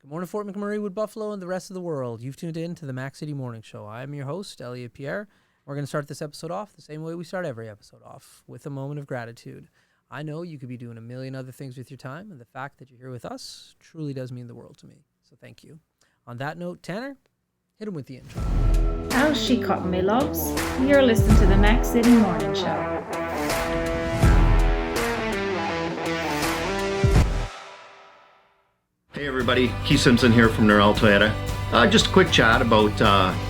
Good morning, Fort McMurray, Wood Buffalo, and the rest of the world. You've tuned in to the Mac City Morning Show. I'm your host, Elliot Pierre. We're going to start this episode off the same way we start every episode off, with a moment of gratitude. I know you could be doing a million other things with your time, and the fact that you're here with us truly does mean the world to me. So thank you. On that note, Tanner, hit him with the intro. How's she cotton, me loves? You're listening to the Mac City Morning Show. Hey everybody, Keith Simpson here from Norel Toyota. Just a quick chat about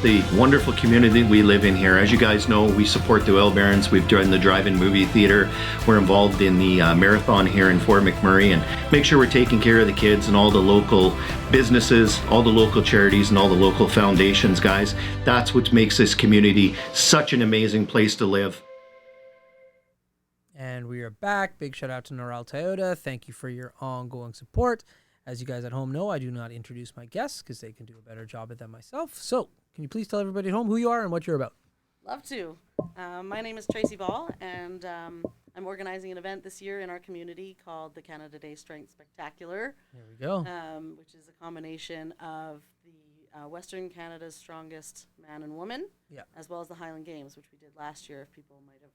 the wonderful community we live in here. As you guys know, we support the Oil Barons. We've joined the drive-in movie theater. We're involved in the marathon here in Fort McMurray and make sure we're taking care of the kids and all the local businesses, all the local charities and all the local foundations, guys. That's what makes this community such an amazing place to live. And we are back. Big shout out to Norel Toyota. Thank you for your ongoing support. As you guys at home know, I do not introduce my guests because they can do a better job at that myself. So, can you please tell everybody at home who you are and what you're about? Love to. My name is Tracey Bell, and I'm organizing an event this year in our community called the Canada Day Strength Spectacular. There we go. Which is a combination of the Western Canada's strongest man and woman, as well as the Highland Games, which we did last year. If people might have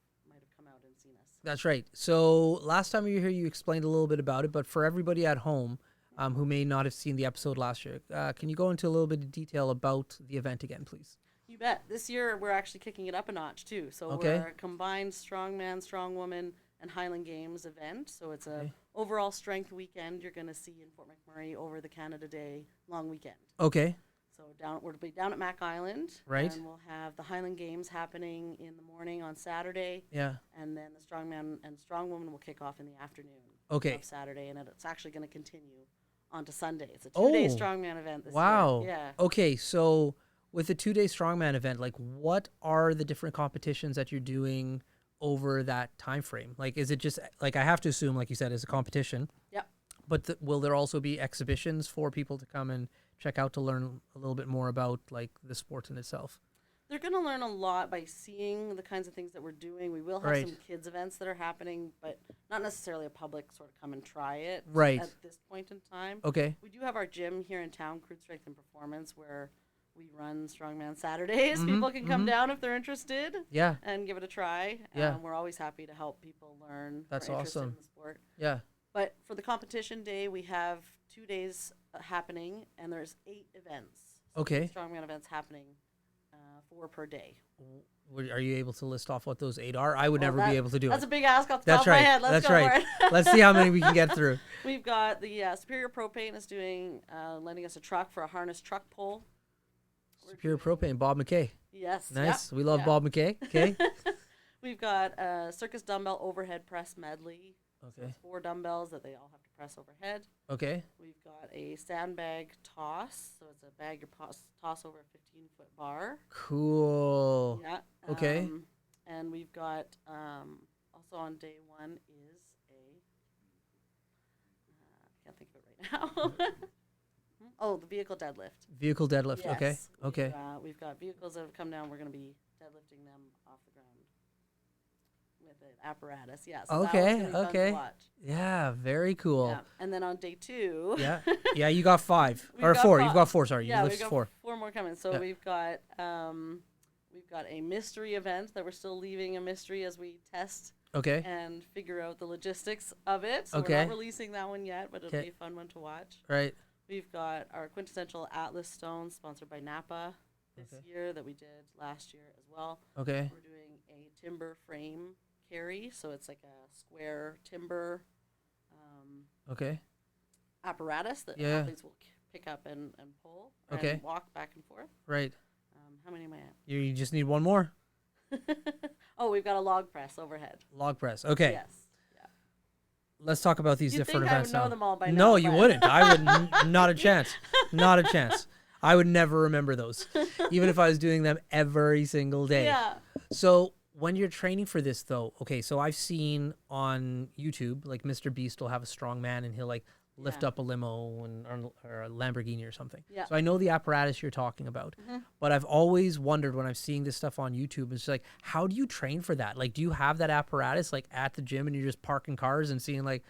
come out and seen us. That's right. So last time you were here, you explained a little bit about it, but for everybody at home who may not have seen the episode last year, can you go into a little bit of detail about the event again, please? You bet. This year, we're actually kicking it up a notch, too. So we're a combined strongman, strongwoman, and Highland Games event. So it's a overall strength weekend you're going to see in Fort McMurray over the Canada Day long weekend. Okay. So we'll be down at Mac Island. Right. And we'll have the Highland Games happening in the morning on Saturday. Yeah. And then the strongman and strongwoman will kick off in the afternoon of Saturday. And it's actually going to continue onto Sunday. It's a 2-day strongman event this year. Yeah. Okay, so with the 2-day strongman event, like what are the different competitions that you're doing over that time frame? Like, is it just like, I have to assume, like you said, it's a competition. Yep. But will there also be exhibitions for people to come and check out to learn a little bit more about like the sport in itself? They're going to learn a lot by seeing the kinds of things that we're doing. We will have some kids events that are happening, but not necessarily a public sort of come and try it at this point in time. Okay. We do have our gym here in town, Crude Strength and Performance, where we run Strongman Saturdays. People can come down if they're interested and give it a try. We're always happy to help people learn. That's awesome. In the sport. Yeah. But for the competition day, we have 2 days happening, and there's 8 events. So Strongman events happening. 4 per day. Are you able to list off what those 8 are? I would never be able to do it. That's a big ask off the top of my head. Let's go for it. Let's see how many we can get through. We've got the Superior Propane is doing, lending us a truck for a harness truck pull. Superior Propane, Bob McKay. Yes. Nice. We love Bob McKay. Okay. We've got Circus Dumbbell Overhead Press Medley. Okay. So 4 dumbbells that they all have to press overhead. Okay. We've got a sandbag toss. So it's a bag you toss over a 15-foot bar. Cool. Yeah. Okay. And we've got also on day 1 is I can't think of it right now. The vehicle deadlift. Vehicle deadlift. Yes. Okay. We've got vehicles that have come down. We're going to be deadlifting them off the ground with an apparatus. Yes. Yeah, so okay. Yeah, very cool. Yeah. And then on day 2. Yeah, you got 5 or 4. You've got 4. Sorry, yeah, you listed 4. 4 more coming. So we've got a mystery event that we're still leaving a mystery as we test. Okay. And figure out the logistics of it. So we're not releasing that one yet, but it'll be a fun one to watch. Right. We've got our quintessential Atlas stone sponsored by Napa this year that we did last year as well. Okay. We're doing a timber frame carry, so it's like a square timber apparatus that athletes will pick up and pull and walk back and forth. Right. How many am I at? You just need one more. We've got a log press overhead. Log press. Okay. Yes. Yeah. Let's talk about these different events now. I would know them all by now. No, you wouldn't. I would not a chance. Not a chance. I would never remember those, even if I was doing them every single day. Yeah. So when you're training for this, though, so I've seen on YouTube, like Mr. Beast will have a strong man and he'll like lift up a limo or a Lamborghini or something. Yeah. So I know the apparatus you're talking about, but I've always wondered when I'm seeing this stuff on YouTube, it's like, how do you train for that? Like, do you have that apparatus like at the gym and you're just parking cars and seeing like,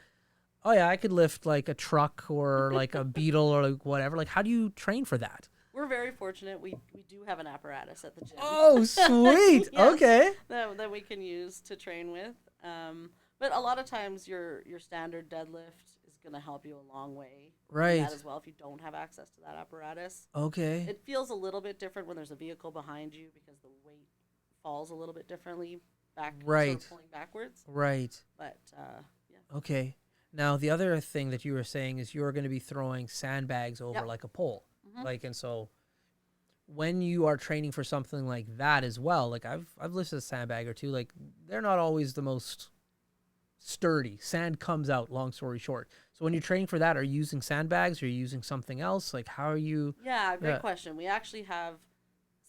oh yeah, I could lift like a truck or like a beetle or like whatever. Like, how do you train for that? We're very fortunate. We do have an apparatus at the gym. Oh, sweet. Yes, Okay. that we can use to train with. But a lot of times your standard deadlift is going to help you a long way. Right. That as well if you don't have access to that apparatus. Okay. It feels a little bit different when there's a vehicle behind you because the weight falls a little bit differently back, Right. sort of pulling backwards. Right. But yeah. Okay. Now, the other thing that you were saying is you're going to be throwing sandbags over Yep. like a pole. Mhm. Like, and so when you are training for something like that as well, like I've lifted a sandbag or two, like they're not always the most sturdy. Sand comes out, long story short. So when you're training for that, are you using sandbags or are you using something else? Like, how are you? Yeah, great question. We actually have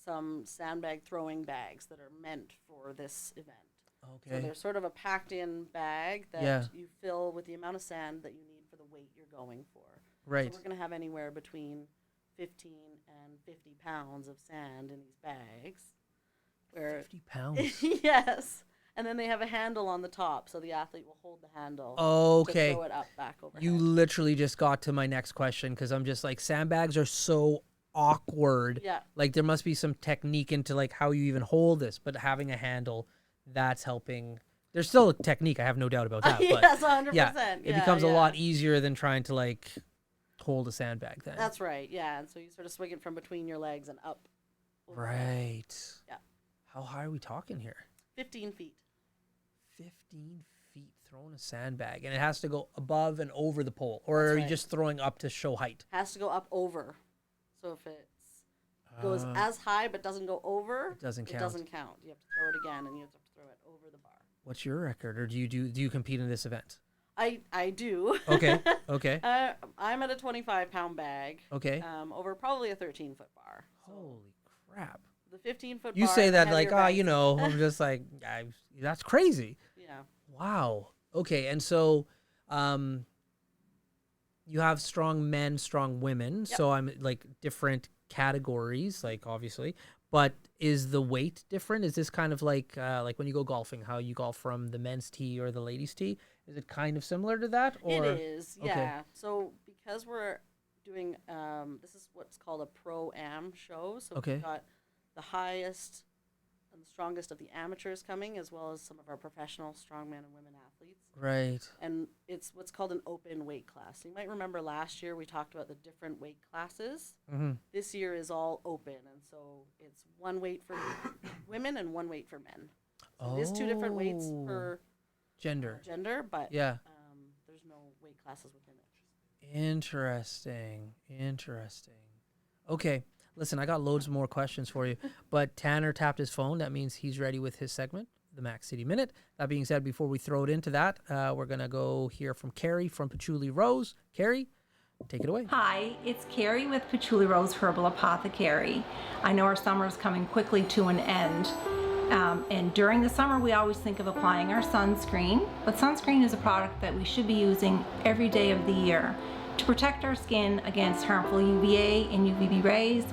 some sandbag throwing bags that are meant for this event. Okay. So they're sort of a packed-in bag that you fill with the amount of sand that you need for the weight you're going for. Right. So we're going to have anywhere between 15 and 50 pounds of sand in these bags. Where 50 pounds. yes. And then they have a handle on the top, so the athlete will hold the handle Okay. to throw it up back overhead. You literally just got to my next question because I'm just like, sandbags are so awkward. Yeah. Like there must be some technique into like how you even hold this, but having a handle, that's helping. There's still a technique, I have no doubt about that. But yes, 100%. yeah, it becomes a lot easier than trying to like hold a sandbag then. That's right, yeah. And so you sort of swing it from between your legs and up. Right. Yeah. How high are we talking here? 15 feet. 15 feet throwing a sandbag, and it has to go above and over the pole, or That's are right. you just throwing up to show height? Has to go up over. So if it goes as high but doesn't go over, it doesn't count. It doesn't count. You have to throw it again, and you have to throw it over the bar. What's your record, or do you compete in this event? I do. Okay. Okay. I'm at a 25-pound bag. Okay. Over probably a 13-foot bar. So Holy crap! the 15-foot. You bar say is a that like, heavier bag. you know, I'm just like, that's crazy. Yeah. Wow. Okay, and so, you have strong men, strong women. Yep. So I'm like different categories, like obviously. But is the weight different? Is this kind of like when you go golfing, how you golf from the men's tee or the ladies' tee? Is it kind of similar to that? Or It is, yeah. Okay. So because we're doing, this is what's called a pro-am show. So Okay. we've got the highest and the strongest of the amateurs coming, as well as some of our professional strongman and women athletes. Right. And it's what's called an open weight class. You might remember last year we talked about the different weight classes. Mm-hmm. This year is all open, and so it's one weight for women and one weight for men. So it is two different weights per gender. but Yeah. there's no weight classes within it. Interesting. Okay. Listen, I got loads more questions for you, but Tanner tapped his phone. That means he's ready with his segment, the Mac City Minute. That being said, before we throw it into that, we're going to go hear from Carrie from Patchouli Rose. Carrie, take it away. Hi, it's Carrie with Patchouli Rose Herbal Apothecary. I know our summer is coming quickly to an end. And during the summer, we always think of applying our sunscreen, but sunscreen is a product that we should be using every day of the year to protect our skin against harmful UVA and UVB rays,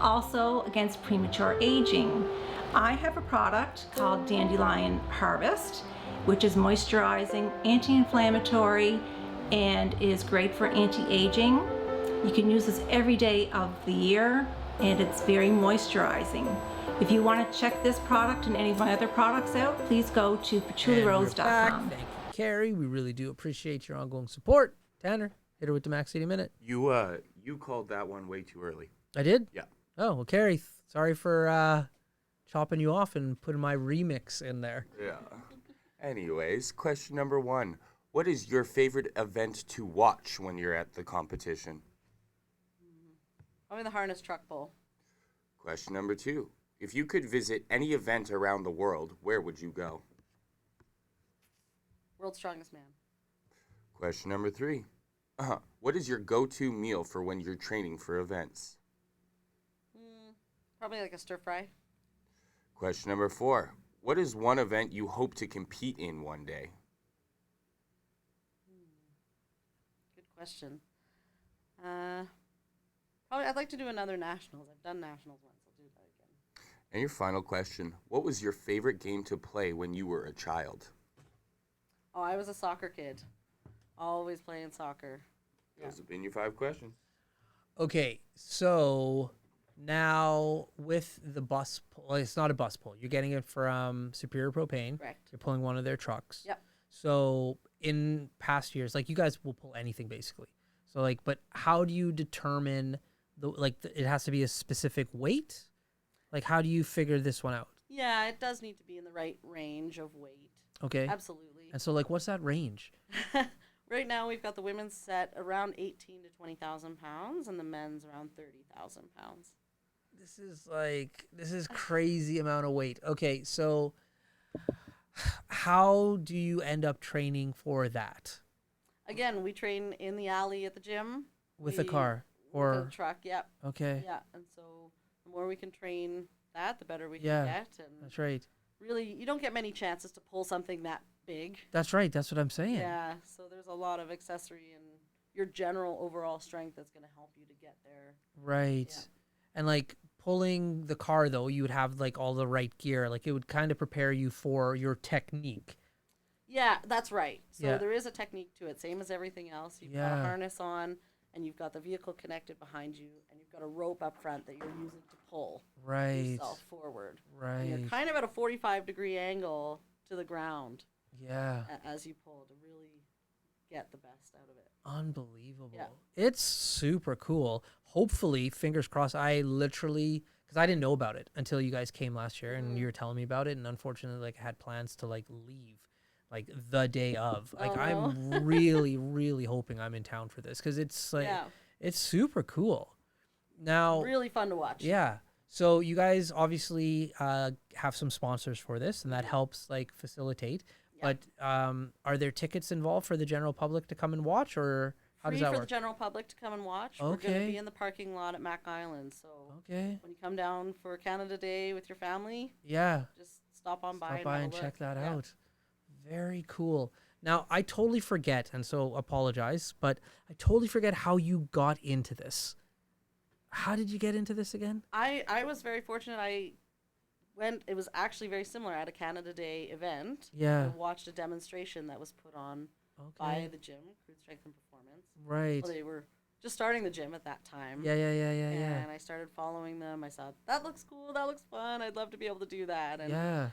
also against premature aging. I have a product called Dandelion Harvest, which is moisturizing, anti-inflammatory, and is great for anti-aging. You can use this every day of the year, and it's very moisturizing. If you want to check this product and any of my other products out, please go to patchoulirose.com. Thank you, Carrie. We really do appreciate your ongoing support. Tanner, hit her with the Mac City Minute. You called that one way too early. I did? Yeah. Oh, well, Carrie, sorry for chopping you off and putting my remix in there. Yeah. Anyways, question number 1. What is your favorite event to watch when you're at the competition? Probably the harness truck bowl. Question number 2. If you could visit any event around the world, where would you go? World's Strongest Man. Question number 3. What is your go-to meal for when you're training for events? Probably like a stir fry. Question number 4. What is one event you hope to compete in one day? Good question. Probably I'd like to do another nationals. I've done nationals once. I'll do that again. And your final question. What was your favorite game to play when you were a child? Oh, I was a soccer kid. Always playing soccer. Those have been your 5 questions. Okay, so now with the bus pull, well, it's not a bus pull. You're getting it from Superior Propane. Correct. You're pulling one of their trucks. Yep. So in past years, like you guys will pull anything basically. So like, but how do you determine it has to be a specific weight? Like, how do you figure this one out? Yeah, it does need to be in the right range of weight. Okay. Absolutely. And so like, what's that range? Right now, we've got the women's set around 18 to 20,000 pounds, and the men's around 30,000 pounds. This is crazy amount of weight. Okay, so how do you end up training for that? Again, we train in the alley at the gym. With a car or with a truck, yep. Okay. Yeah, and so the more we can train that, the better we can get. And that's right. really, you don't get many chances to pull something that big. That's right. That's what I'm saying. Yeah, so there's a lot of accessory and your general overall strength that's going to help you to get there. Right. Yeah. And like pulling the car though, you would have like all the right gear. Like it would kind of prepare you for your technique. Yeah, that's right. So Yeah. there is a technique to it, same as everything else. You've got a harness on, and you've got the vehicle connected behind you, and you've got a rope up front that you're using to pull yourself forward. Right. And you're kind of at a 45-degree angle to the ground. Yeah. As you pull to really get the best out of it. Unbelievable. Yeah. It's super cool. Hopefully, fingers crossed, because I didn't know about it until you guys came last year and you were telling me about it. And unfortunately, like I had plans to like leave like the day of. Like I'm really, really hoping I'm in town for this because it's like, it's super cool. Now, really fun to watch. Yeah. So you guys obviously have some sponsors for this and that helps like facilitate. But are there tickets involved for the general public to come and watch, or how does that work? Free for the general public to come and watch. We're going to be in the parking lot at Mac Island. So when you come down for Canada Day with your family, just stop on by and check that out. Very cool. Now, I totally forget, and so apologize, but I totally forget how you got into this. How did you get into this again? I was very fortunate. It was actually very similar at a Canada Day event. Yeah. I watched a demonstration that was put on by the gym, Crude Strength and Performance. Right. Well, they were just starting the gym at that time. Yeah. And I started following them. I saw, that looks cool, that looks fun. I'd love to be able to do that. And it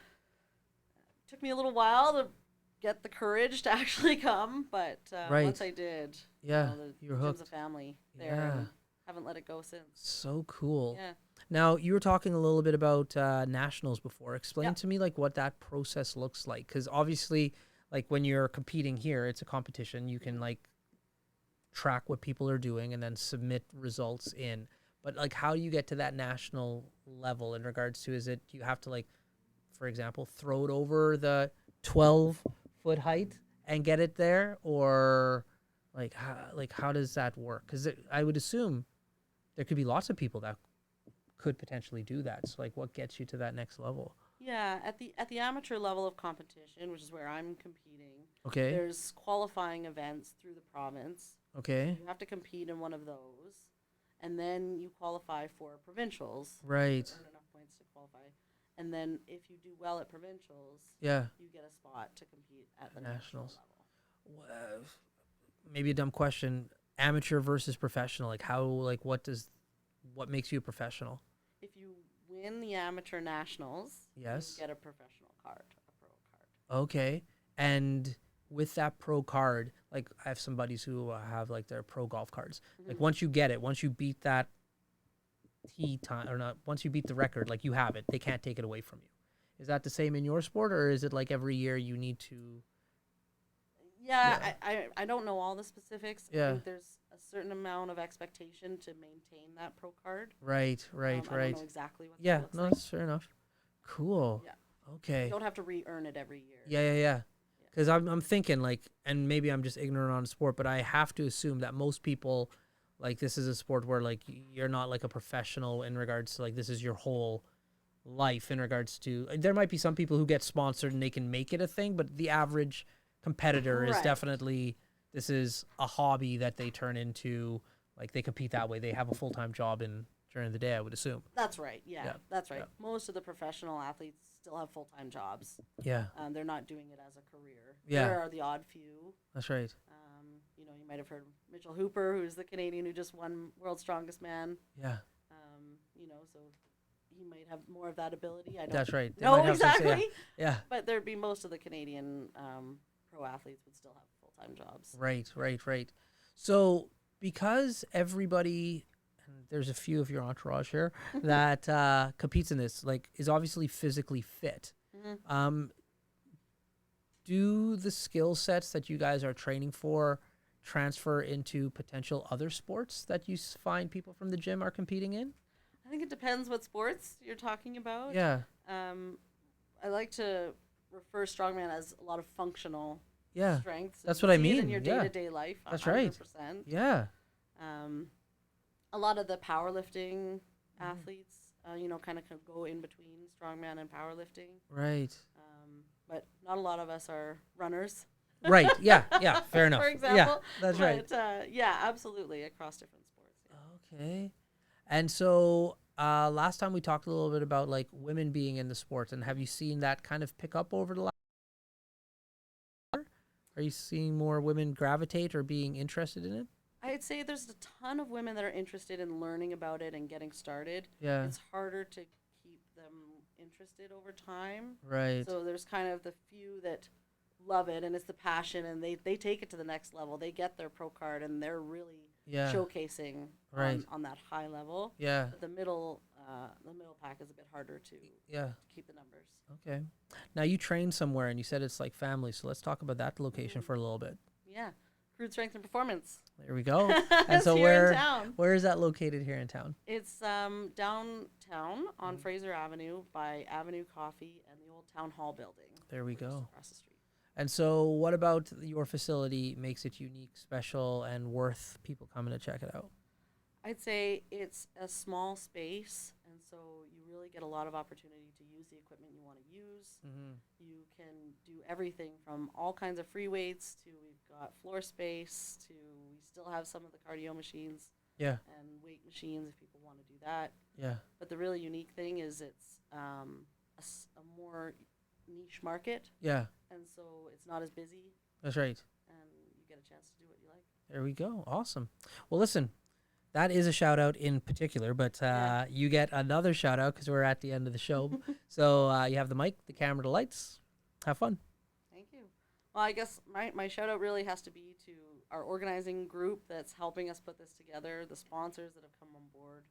took me a little while to get the courage to actually come, but once I did, you're hooked. gym's a family there. And haven't let it go since. So cool. Yeah. Now, you were talking a little bit about nationals before. Explain to me like what that process looks like, because obviously, like when you're competing here, it's a competition. You can like track what people are doing and then submit results in. But like, how do you get to that national level in regards to? Is it you have to like, for example, throw it over the 12-foot height and get it there, or like how does that work? Because I would assume there could be lots of people that could potentially do that. So like what gets you to that next level? Yeah, at the amateur level of competition, which is where I'm competing, Okay. there's qualifying events through the province. Okay. You have to compete in one of those, and then you qualify for provincials. Right. Earn enough points to qualify. And then if you do well at provincials, you get a spot to compete at the nationals level. Maybe a dumb question. Amateur versus professional. Like how, like what makes you a professional? If you win the amateur nationals, you get a professional card, a pro card. Okay. And with that pro card, like I have some buddies who have like their pro golf cards. Like once you get it, once you beat that tee time or not, once you beat the record, like you have it, they can't take it away from you. Is that the same in your sport, or is it like every year you need to? Yeah. I don't know all the specifics. Yeah. I think there's a certain amount of expectation to maintain that pro card. Right. I don't know exactly what that looks like. That's fair enough. Cool. Yeah. Okay. You don't have to re-earn it every year. Yeah. Because I'm thinking like, and maybe I'm just ignorant on sport, but I have to assume that most people, like this is a sport where like you're not like a professional in regards to like this is your whole life in regards to. There might be some people who get sponsored and they can make it a thing, but the average competitor is definitely, this is a hobby that they turn into, like they compete that way. They have a full-time job during the day, I would assume. That's right. Yeah, that's right. Yeah. Most of the professional athletes still have full-time jobs. Yeah. They're not doing it as a career. Yeah. There are the odd few. That's right. you know, you might have heard Mitchell Hooper, who's the Canadian who just won World's Strongest Man. Yeah. You know, so he might have more of that ability. I don't That's right. They know might have some- exactly. Yeah. But there'd be most of the Canadian pro athletes would still have full-time jobs. Right. So because everybody, and there's a few of your entourage here that competes in this, like, is obviously physically fit. Do the skill sets that you guys are training for transfer into potential other sports that you find people from the gym are competing in? I think it depends what sports you're talking about. Yeah. I like to refer strongman as a lot of functional strengths. That's You what I see it mean. in your day-to-day life. That's 100%. right. Yeah. A lot of the powerlifting athletes, you know, kind of go in between strongman and powerlifting. Right. But not a lot of us are runners. Right. Yeah. Fair enough. For example. Yeah, that's right. Yeah, absolutely, across different sports. Yeah. Okay. And so last time we talked a little bit about like women being in the sports, and have you seen that kind of pick up over the last year? Are you seeing more women gravitate or being interested in it? I'd say there's a ton of women that are interested in learning about it and getting started. Yeah. It's harder to keep them interested over time. Right. So there's kind of the few that love it, and it's the passion, and they take it to the next level. They get their pro card, and they're really showcasing on that high level. Yeah. But the middle pack is a bit harder to keep the numbers. Okay. Now you train somewhere, and you said it's like family, so let's talk about that location for a little bit. Yeah. Crude Strength and Performance. There we go. And so here in town. Where is that located here in town? It's downtown on Fraser Avenue by Avenue Coffee and the old Town Hall building. There we go. Across the street. And so what about your facility makes it unique, special, and worth people coming to check it out? I'd say it's a small space, and so you really get a lot of opportunity to use the equipment you want to use. You can do everything from all kinds of free weights to we've got floor space to we still have some of the cardio machines and weight machines if people want to do that. Yeah. But the really unique thing is it's a more niche market. Yeah. And so it's not as busy. That's right. And you get a chance to do what you like. There we go. Awesome. Well, listen, that is a shout out in particular, but you get another shout out because we're at the end of the show. So you have the mic, the camera, the lights. Have fun. Thank you. Well, I guess my shout out really has to be to our organizing group that's helping us put this together, the sponsors that have come on board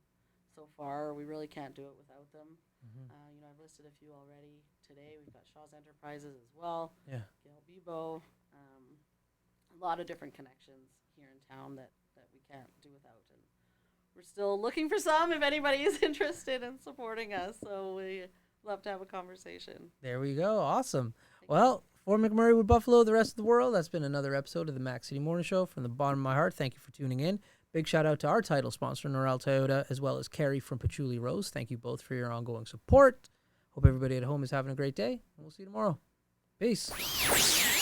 so far. We really can't do it without them. You know, I've listed a few already today. We've got Shaw's Enterprises as well. Yeah. Gail Bebo. A lot of different connections here in town that we can't do without. And we're still looking for some if anybody is interested in supporting us. So we love to have a conversation. There we go. Awesome. Well, for McMurray with Buffalo, the rest of the world, that's been another episode of the Mac City Morning Show. From the bottom of my heart, thank you for tuning in. Big shout out to our title sponsor, Norel Toyota, as well as Carrie from Patchouli Rose. Thank you both for your ongoing support. Hope everybody at home is having a great day, and we'll see you tomorrow. Peace.